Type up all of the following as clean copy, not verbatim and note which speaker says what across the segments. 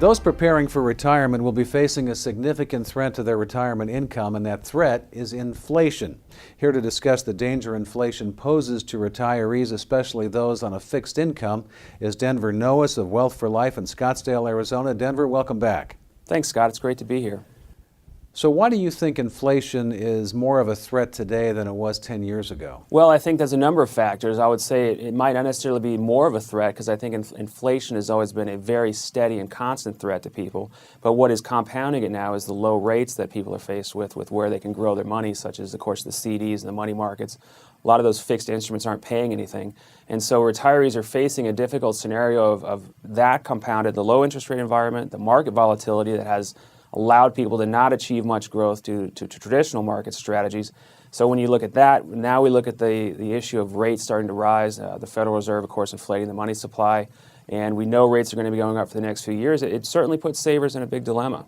Speaker 1: Those preparing for retirement will be facing a significant threat to their retirement income, and that threat is inflation. Here to discuss the danger inflation poses to retirees, especially those on a fixed income, is Denver Nowicz of Wealth for Life in Scottsdale, Arizona. Denver, welcome back.
Speaker 2: Thanks, Scott. It's great to be here.
Speaker 1: So why do you think inflation is more of a threat today than it was 10 years ago?
Speaker 2: Well, I think there's a number of factors. I would say it might not necessarily be more of a threat because I think inflation has always been a very steady and constant threat to people. But what is compounding it now is the low rates that people are faced with where they can grow their money, such as, of course, the CDs and the money markets. A lot of those fixed instruments aren't paying anything. And so retirees are facing a difficult scenario of that compounded, the low interest rate environment, the market volatility that has allowed people to not achieve much growth due to traditional market strategies. So when you look at that, now we look at the issue of rates starting to rise, the Federal Reserve, of course, inflating the money supply, and we know rates are going to be going up for the next few years. It certainly puts savers in a big dilemma.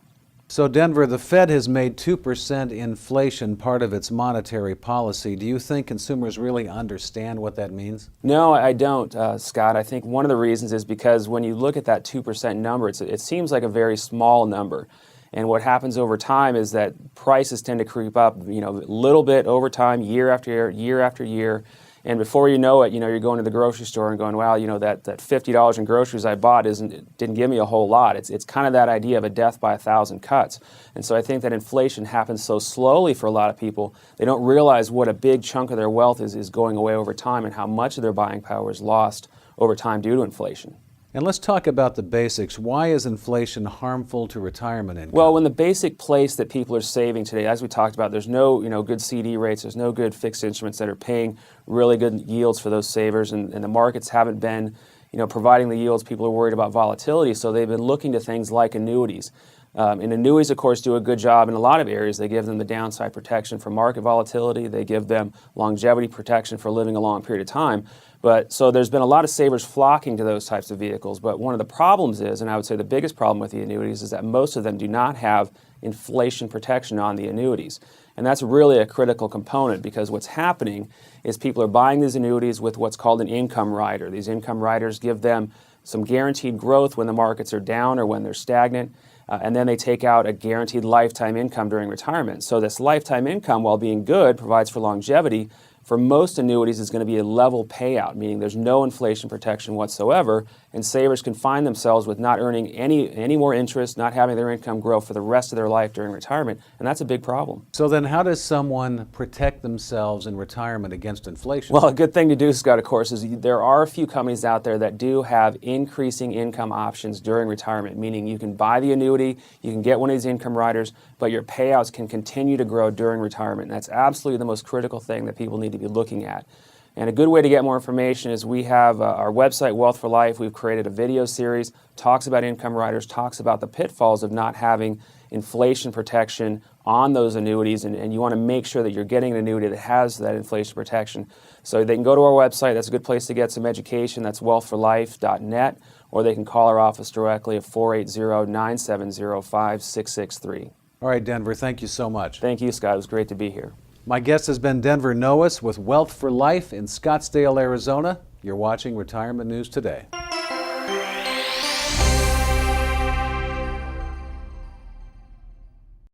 Speaker 1: So Denver, the Fed has made 2% inflation part of its monetary policy. Do you think consumers really understand what that means?
Speaker 2: No, I don't, Scott. I think one of the reasons is because when you look at that 2% number, it seems like a very small number. And what happens over time is that prices tend to creep up, a little bit over time, year after year, year after year. And before you know it, you're going to the grocery store and going, wow, that $50 in groceries I bought didn't give me a whole lot. It's kind of that idea of a death by 1,000 cuts. And so I think that inflation happens so slowly for a lot of people, they don't realize what a big chunk of their wealth is going away over time and how much of their buying power is lost over time due to inflation.
Speaker 1: And let's talk about the basics. Why is inflation harmful to retirement income?
Speaker 2: Well, when the basic place that people are saving today, as we talked about, there's no good CD rates, there's no good fixed instruments that are paying really good yields for those savers, and the markets haven't been providing the yields. People are worried about volatility, so they've been looking to things like annuities. And annuities, of course, do a good job in a lot of areas. They give them the downside protection from market volatility. They give them longevity protection for living a long period of time. So there's been a lot of savers flocking to those types of vehicles. But one of the problems is, and I would say the biggest problem with the annuities, is that most of them do not have inflation protection on the annuities. And that's really a critical component because what's happening is people are buying these annuities with what's called an income rider. These income riders give them some guaranteed growth when the markets are down or when they're stagnant. And then they take out a guaranteed lifetime income during retirement. So this lifetime income, while being good, provides for longevity. For most annuities, it's going to be a level payout, meaning there's no inflation protection whatsoever, and savers can find themselves with not earning any more interest, not having their income grow for the rest of their life during retirement, and that's a big problem.
Speaker 1: So then how does someone protect themselves in retirement against inflation?
Speaker 2: Well, a good thing to do, Scott, of course, is there are a few companies out there that do have increasing income options during retirement, meaning you can buy the annuity, you can get one of these income riders, but your payouts can continue to grow during retirement. And that's absolutely the most critical thing that people need to be looking at. And a good way to get more information is we have our website, Wealth for Life. We've created a video series, talks about income riders, talks about the pitfalls of not having inflation protection on those annuities, and you want to make sure that you're getting an annuity that has that inflation protection. So they can go to our website. That's a good place to get some education. That's wealthforlife.net, or they can call our office directly at 480-970-5663.
Speaker 1: All right, Denver, thank you so much.
Speaker 2: Thank you, Scott. It was great to be here.
Speaker 1: My guest has been Denver Nowicz with Wealth for Life in Scottsdale, Arizona. You're watching Retirement News Today.